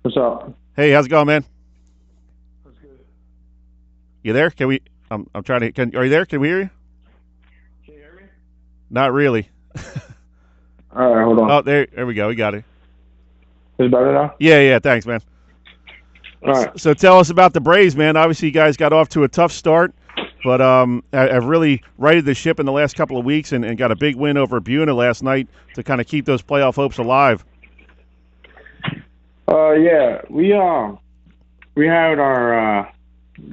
What's up? Hey, how's it going, man? That's good. You there? Can we? I'm trying to. Are you there? Can we hear you? Can you hear me? Not really. All right, hold on. Oh, there we go. We got it. Is it better now? Yeah. Thanks, man. All right. So tell us about the Braves, man. Obviously, you guys got off to a tough start, but have really righted the ship in the last couple of weeks and got a big win over Buna last night to kind of keep those playoff hopes alive. Yeah, we had our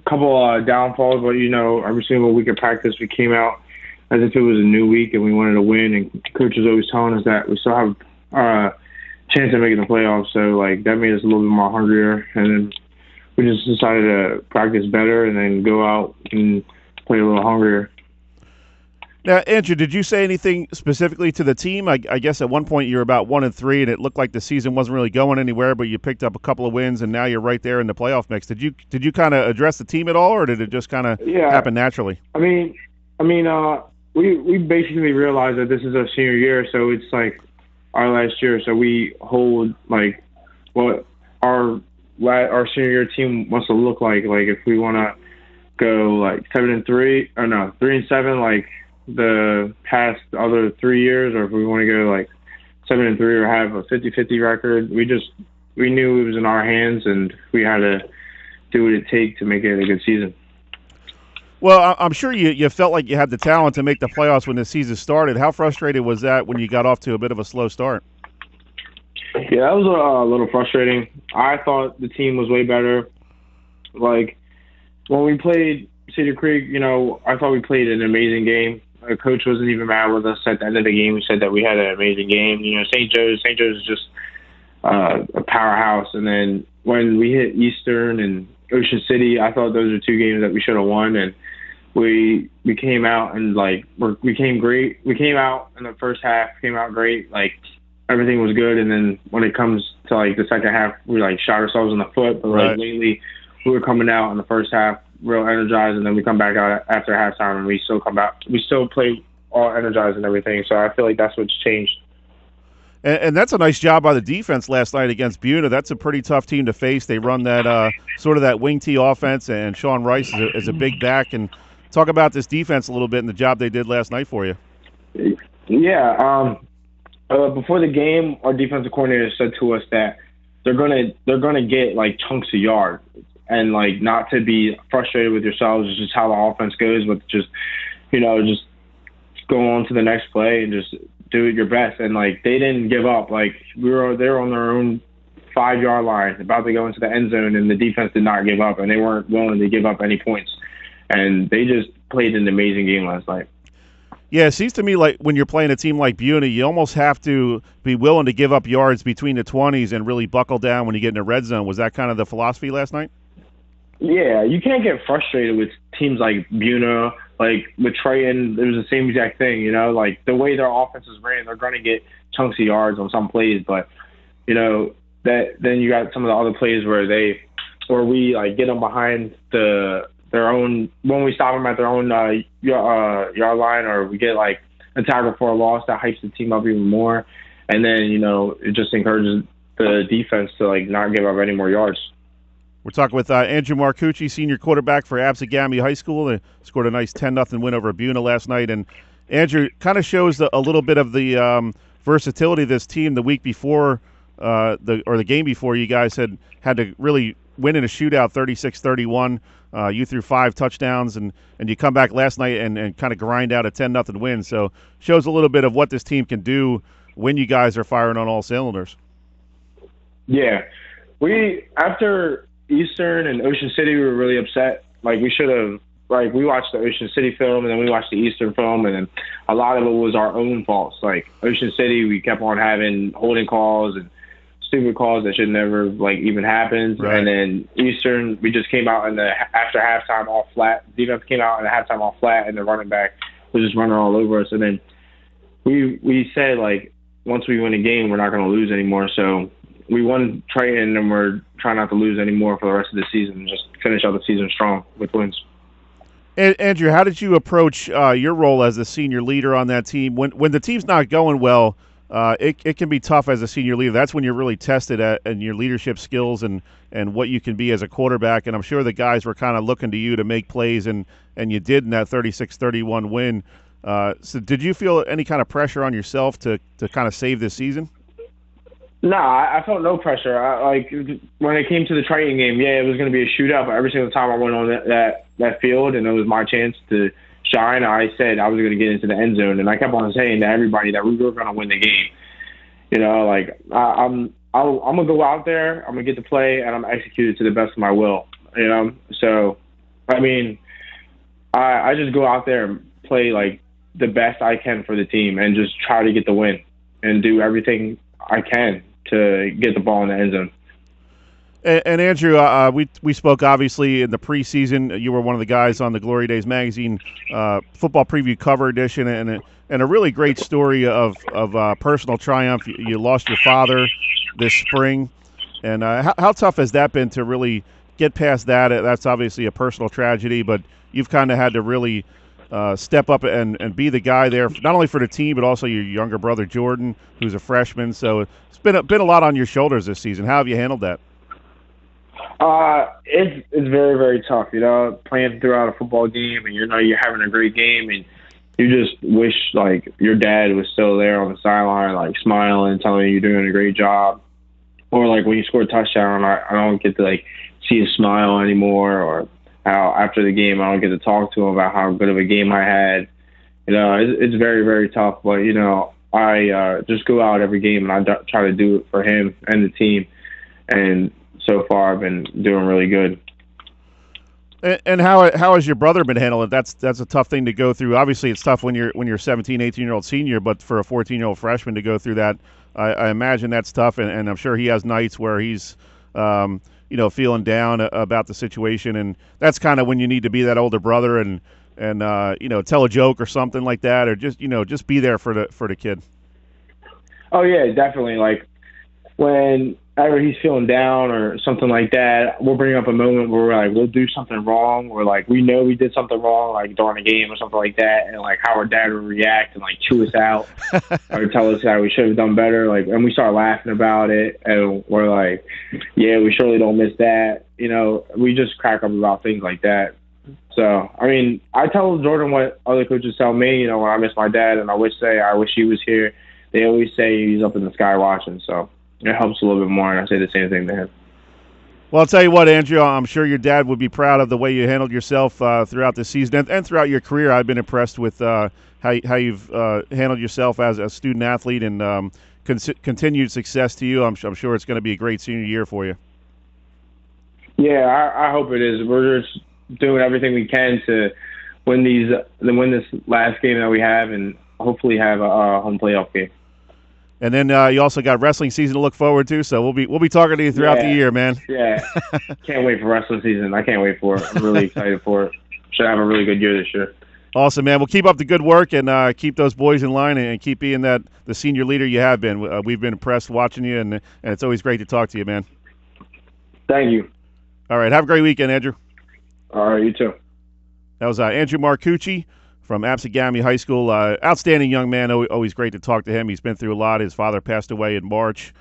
couple downfalls, but every single week of practice we came out as if it was a new week and we wanted to win. And coach was always telling us that we still have a chance of making the playoffs. So like that made us a little bit more hungrier, and then we just decided to practice better and then go out and play a little hungrier. Now, Andrew, did you say anything specifically to the team? I guess at one point you were about 1-3, and it looked like the season wasn't really going anywhere. But you picked up a couple of wins, and now you're right there in the playoff mix. Did you kind of address the team at all, or did it just kind of happen naturally? We basically realized that this is our senior year, so it's like our last year. So we hold like what our senior year team wants to look like. Like if we want to go like 7-3, or no 3-7, like the past other 3 years, or if we want to go like 7-3 or have a 50-50 record. We knew it was in our hands, and we had to do what it takes to make it a good season. Well, I'm sure you felt like you had the talent to make the playoffs when the season started. How frustrated was that when you got off to a bit of a slow start? Yeah, that was a little frustrating. I thought the team was way better. Like when we played Cedar Creek, I thought we played an amazing game. Our coach wasn't even mad with us at the end of the game. He said that we had an amazing game. St. Joe's is just a powerhouse. And then when we hit Eastern and Ocean City, I thought those were two games that we should have won. And we came out and we came great. We came out in the first half, came out great. Like everything was good. And then when it comes to like the second half, we shot ourselves in the foot. But right. Lately, we were coming out in the first half real energized, and then we come back out after halftime and we still play all energized and everything. So I feel like that's what's changed. And that's a nice job by the defense last night against Buna. That's a pretty tough team to face. They run that sort of that wing tee offense, and Sean Rice is a big back. And talk about this defense a little bit and the job they did last night for you. Yeah. Before the game, our defensive coordinator said to us that they're gonna get like chunks of yards, and like not to be frustrated with yourselves. It's just how the offense goes, but just go on to the next play and just do it your best. And like they didn't give up. Like they were on their own 5-yard line, about to go into the end zone, and the defense did not give up, and they weren't willing to give up any points. And they just played an amazing game last night. Yeah, it seems to me like when you're playing a team like Buna, you almost have to be willing to give up yards between the 20s and really buckle down when you get in the red zone. Was that kind of the philosophy last night? Yeah, you can't get frustrated with teams like Buna, like with Triton. It was the same exact thing, like the way their offenses ran, they're going to get chunks of yards on some plays, but that then you got some of the other plays where we like get them behind their own, when we stop them at their own yard line, or we get like a tackle for a loss, that hypes the team up even more, and then it just encourages the defense to like not give up any more yards. We're talking with Andrew Marcucci, senior quarterback for Gami High School. They scored a nice 10-0 win over Buna last night. And Andrew kind of shows a little bit of the versatility of this team. The week before, the game before, you guys had to really win in a shootout, 36-31. You threw 5 touchdowns, and you come back last night and kind of grind out a 10-0 win. So shows a little bit of what this team can do when you guys are firing on all cylinders. Yeah, after Eastern and Ocean City, we were really upset. Like we should have, like we watched the Ocean City film and then we watched the Eastern film, and then a lot of it was our own faults. Like Ocean City, we kept on having holding calls and stupid calls that should never like even happen. Right. And then Eastern, we just came out after halftime all flat. Defense came out in the halftime all flat, and the running back was just running all over us. And then we said like once we win a game, we're not going to lose anymore. So we won Triton, and we're trying not to lose anymore for the rest of the season and just finish out the season strong with wins. Andrew, how did you approach your role as the senior leader on that team when the team's not going well? it can be tough as a senior leader. That's when you're really tested in your leadership skills and what you can be as a quarterback. And I'm sure the guys were kind of looking to you to make plays, and you did in that 36-31 win. So did you feel any kind of pressure on yourself to kind of save this season? No, I felt no pressure. Like when it came to the Triton game, yeah, it was going to be a shootout. But every single time I went on that field and it was my chance to shine, I said I was going to get into the end zone, and I kept on saying to everybody that we were going to win the game. You know, like I'm gonna go out there, I'm gonna get the play, and I'm gonna execute it to the best of my will. You know, so I mean, I just go out there and play like the best I can for the team, and just try to get the win, and do everything I can to get the ball in the end zone. And Andrew, we spoke obviously in the preseason. You were one of the guys on the Glory Days magazine football preview cover edition, and a really great story of personal triumph. You lost your father this spring, and how tough has that been to really get past that? That's obviously a personal tragedy, but you've kind of had to really step up and be the guy there, not only for the team but also your younger brother Jordan, who's a freshman. So it's been a lot on your shoulders this season. How have you handled that? It's very, very tough, you know, playing throughout a football game, and you're having a great game, and you just wish like your dad was still there on the sideline, like smiling, telling you you're doing a great job. Or like when you score a touchdown, I don't get to like see his smile anymore, or how after the game I don't get to talk to him about how good of a game I had. You know, it's very, very tough, but you know, I just go out every game and I try to do it for him and the team, and so far I've been doing really good. And how has your brother been handling it? That's a tough thing to go through. Obviously, it's tough when you're 17, 18-year-old senior, but for a 14-year-old freshman to go through that, I imagine that's tough. And I'm sure he has nights where he's feeling down about the situation, and that's kind of when you need to be that older brother and tell a joke or something like that, or just be there for the kid. Oh yeah, definitely. Like whenever he's feeling down or something like that, we'll bring up a moment where we're like, we'll do something wrong, or like we know we did something wrong, like during a game or something like that, and like how our dad would react and like chew us out or tell us how we should have done better. Like, and we start laughing about it, and we're like, yeah, we surely don't miss that. You know, we just crack up about things like that. So, I mean, I tell Jordan what other coaches tell me. You know, when I miss my dad, and I wish he was here. They always say he's up in the sky watching. So it helps a little bit more, and I say the same thing to him. Well, I'll tell you what, Andrew, I'm sure your dad would be proud of the way you handled yourself throughout the season and throughout your career. I've been impressed with how you've handled yourself as a student athlete, and continued success to you. I'm sure it's going to be a great senior year for you. Yeah, I hope it is. We're just doing everything we can to win this last game that we have, and hopefully have a home playoff game. And then you also got wrestling season to look forward to, so we'll be talking to you throughout the year, man. Yeah, can't wait for wrestling season. I can't wait for it. I'm really excited for it. Should have a really good year this year. Awesome, man. Well, keep up the good work and keep those boys in line and keep being the senior leader you have been. We've been impressed watching you, and it's always great to talk to you, man. Thank you. All right, have a great weekend, Andrew. All right, you too. That was Andrew Marcucci from Gami High School. Outstanding young man. Always great to talk to him. He's been through a lot. His father passed away in March.